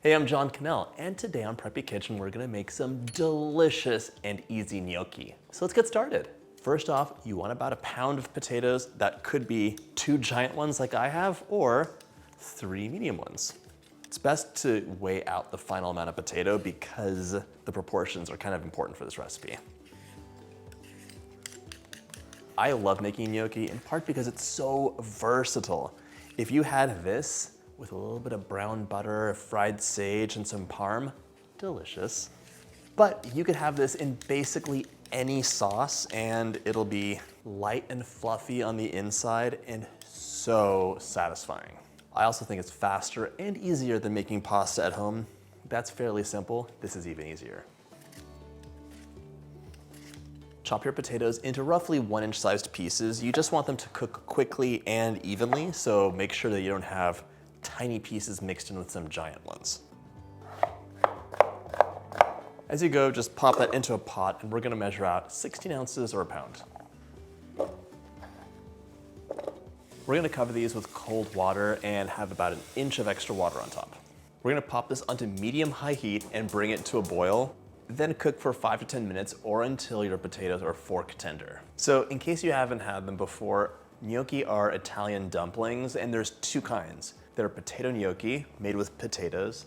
Hey, I'm John Cannell, and today on Preppy Kitchen, we're gonna make some delicious and easy gnocchi. So let's get started. First off, you want about a pound of potatoes. That could be 2 giant ones like I have, or 3 medium ones. It's best to weigh out the final amount of potato because the proportions are kind of important for this recipe. I love making gnocchi in part because it's so versatile. If you had this with a little bit of brown butter, fried sage, and some parm, delicious. But you could have this in basically any sauce and it'll be light and fluffy on the inside and so satisfying. I also think it's faster and easier than making pasta at home. That's fairly simple. This is even easier. Chop your potatoes into roughly 1-inch sized pieces. You just want them to cook quickly and evenly, so make sure that you don't have tiny pieces mixed in with some giant ones. As you go, just pop that into a pot and we're gonna measure out 16 ounces or a pound. We're gonna cover these with cold water and have about 1 inch of extra water on top. We're gonna pop this onto medium-high heat and bring it to a boil, then cook for 5 to 10 minutes or until your potatoes are fork tender. So in case you haven't had them before, gnocchi are Italian dumplings and there's 2 kinds. They're potato gnocchi, made with potatoes,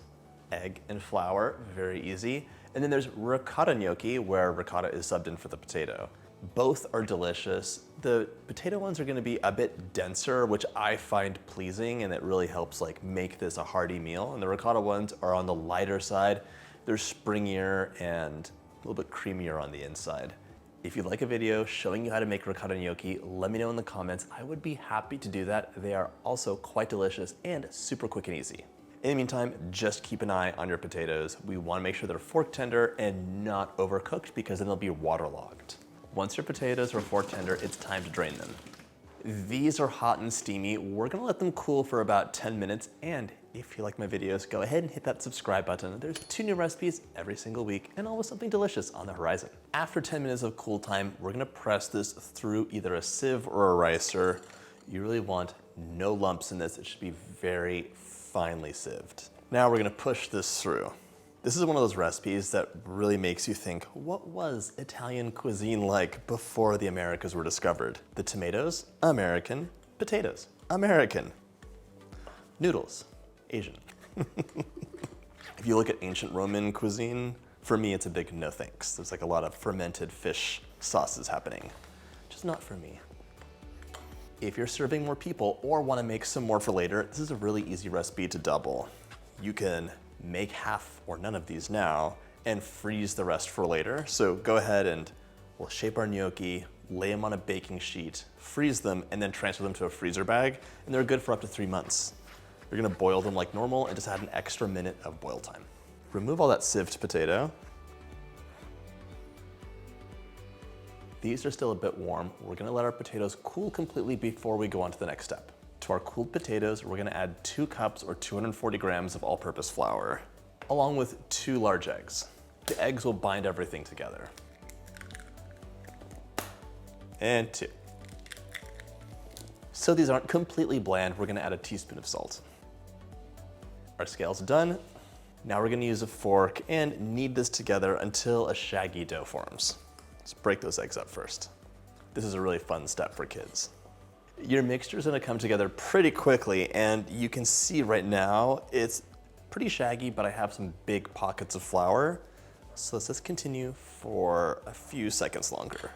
egg, and flour, very easy. And then there's ricotta gnocchi, where ricotta is subbed in for the potato. Both are delicious. The potato ones are gonna be a bit denser, which I find pleasing, and it really helps make this a hearty meal. And the ricotta ones are on the lighter side. They're springier and a little bit creamier on the inside. If you'd like a video showing you how to make ricotta gnocchi, let me know in the comments. I would be happy to do that. They are also quite delicious and super quick and easy. In the meantime, just keep an eye on your potatoes. We want to make sure they're fork tender and not overcooked because then they'll be waterlogged. Once your potatoes are fork tender, it's time to drain them. These are hot and steamy. We're gonna let them cool for about 10 minutes. And if you like my videos, go ahead and hit that subscribe button. There's 2 new recipes every single week and always something delicious on the horizon. After 10 minutes of cool time, we're gonna press this through either a sieve or a ricer. You really want no lumps in this. It should be very finely sieved. Now we're gonna push this through. This is one of those recipes that really makes you think, what was Italian cuisine like before the Americas were discovered? The tomatoes, American. Potatoes, American. Noodles, Asian. If you look at ancient Roman cuisine, for me it's a big no thanks. There's a lot of fermented fish sauces happening. Just not for me. If you're serving more people or want to make some more for later, this is a really easy recipe to double. You can make half or none of these now and freeze the rest for later. So go ahead and we'll shape our gnocchi, lay them on a baking sheet, freeze them, and then transfer them to a freezer bag, and they're good for up to 3 months. You're gonna boil them like normal and just add an extra minute of boil time. Remove all that sieved potato. These are still a bit warm. We're gonna let our potatoes cool completely before we go on to the next step. To our cooled potatoes, we're gonna add 2 cups or 240 grams of all-purpose flour, along with 2 large eggs. The eggs will bind everything together. And 2. So these aren't completely bland, we're gonna add a teaspoon of salt. Our scale's done. Now we're gonna use a fork and knead this together until a shaggy dough forms. Let's break those eggs up first. This is a really fun step for kids. Your mixture is gonna come together pretty quickly, and you can see right now it's pretty shaggy, but I have some big pockets of flour. So let's just continue for a few seconds longer.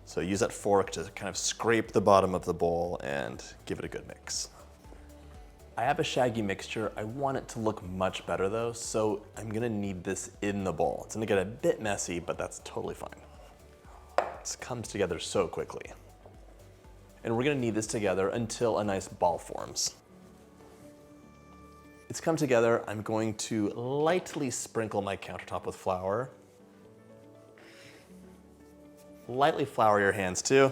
So use that fork to kind of scrape the bottom of the bowl and give it a good mix. I have a shaggy mixture. I want it to look much better though, so I'm gonna knead this in the bowl. It's gonna get a bit messy, but that's totally fine. This comes together so quickly. And we're gonna knead this together until a nice ball forms. It's come together. I'm going to lightly sprinkle my countertop with flour. Lightly flour your hands too.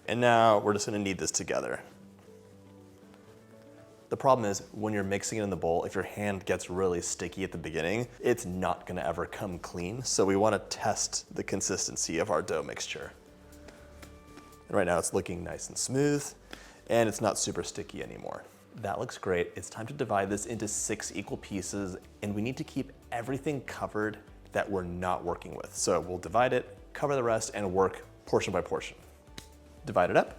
And now we're just gonna knead this together. The problem is when you're mixing it in the bowl, if your hand gets really sticky at the beginning, it's not gonna ever come clean. So we wanna test the consistency of our dough mixture. And right now it's looking nice and smooth and it's not super sticky anymore. That looks great. It's time to divide this into 6 equal pieces, and we need to keep everything covered that we're not working with. So we'll divide it, cover the rest, and work portion by portion. Divide it up.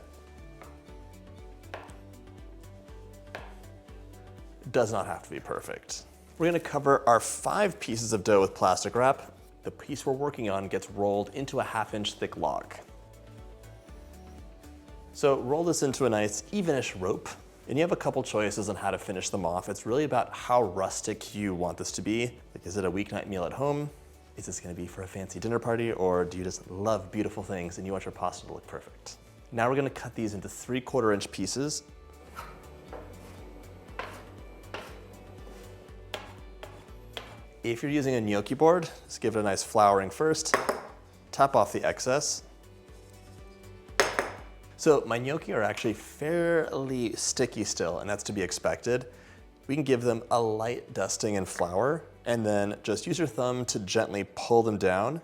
It does not have to be perfect. We're gonna cover our 5 pieces of dough with plastic wrap. The piece we're working on gets rolled into a 1/2 inch thick log. So roll this into a nice evenish rope, and you have a couple choices on how to finish them off. It's really about how rustic you want this to be. Like, is it a weeknight meal at home? Is this gonna be for a fancy dinner party, or do you just love beautiful things and you want your pasta to look perfect? Now we're gonna cut these into 3/4 inch pieces. If you're using a gnocchi board, just give it a nice flouring first, tap off the excess. So my gnocchi are actually fairly sticky still, and that's to be expected. We can give them a light dusting in flour, and then just use your thumb to gently pull them down,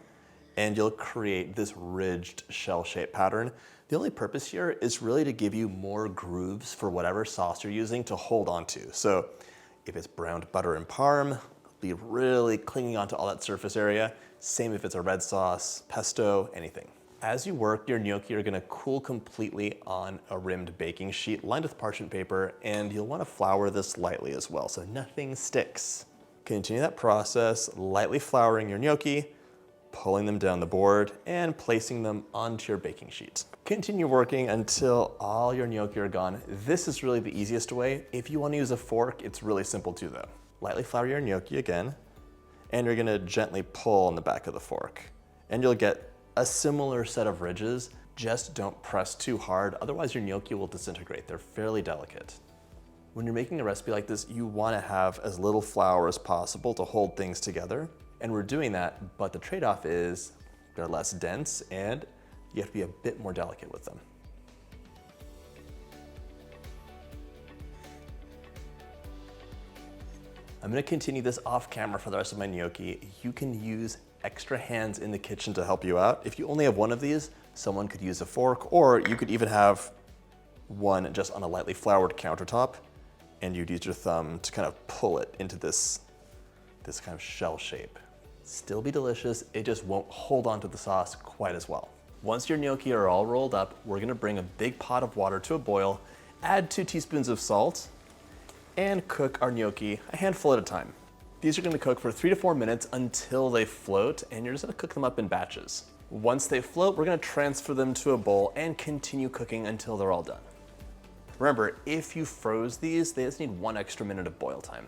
and you'll create this ridged shell-shaped pattern. The only purpose here is really to give you more grooves for whatever sauce you're using to hold onto. So if it's browned butter and parm, be really clinging onto all that surface area. Same if it's a red sauce, pesto, anything. As you work, your gnocchi are gonna cool completely on a rimmed baking sheet lined with parchment paper, and you'll wanna flour this lightly as well, so nothing sticks. Continue that process, lightly flouring your gnocchi, pulling them down the board, and placing them onto your baking sheet. Continue working until all your gnocchi are gone. This is really the easiest way. If you wanna use a fork, it's really simple too though. Lightly flour your gnocchi again, and you're gonna gently pull on the back of the fork. And you'll get a similar set of ridges. Just don't press too hard, otherwise your gnocchi will disintegrate. They're fairly delicate. When you're making a recipe like this, you wanna have as little flour as possible to hold things together. And we're doing that, but the trade-off is they're less dense and you have to be a bit more delicate with them. I'm gonna continue this off camera for the rest of my gnocchi. You can use extra hands in the kitchen to help you out. If you only have one of these, someone could use a fork, or you could even have one just on a lightly floured countertop, and you'd use your thumb to kind of pull it into this kind of shell shape. Still be delicious, it just won't hold onto the sauce quite as well. Once your gnocchi are all rolled up, we're gonna bring a big pot of water to a boil, add 2 teaspoons of salt, and cook our gnocchi a handful at a time. These are gonna cook for 3 to 4 minutes until they float, and you're just gonna cook them up in batches. Once they float, we're gonna transfer them to a bowl and continue cooking until they're all done. Remember, if you froze these, they just need 1 extra minute of boil time.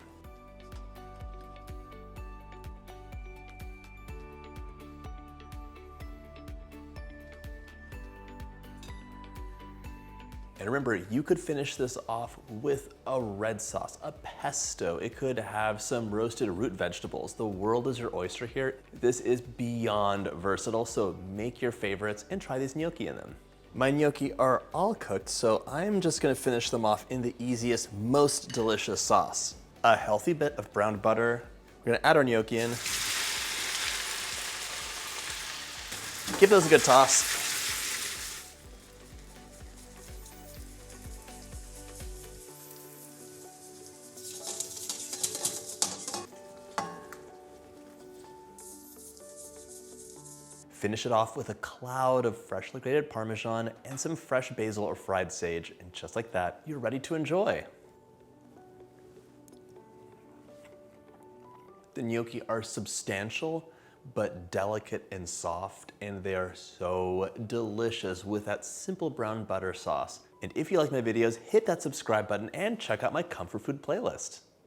And remember, you could finish this off with a red sauce, a pesto. It could have some roasted root vegetables. The world is your oyster here. This is beyond versatile, so make your favorites and try these gnocchi in them. My gnocchi are all cooked, so I'm just gonna finish them off in the easiest, most delicious sauce. A healthy bit of browned butter. We're gonna add our gnocchi in. Give those a good toss. Finish it off with a cloud of freshly grated Parmesan and some fresh basil or fried sage, and just like that, you're ready to enjoy. The gnocchi are substantial, but delicate and soft, and they are so delicious with that simple brown butter sauce. And if you like my videos, hit that subscribe button and check out my comfort food playlist.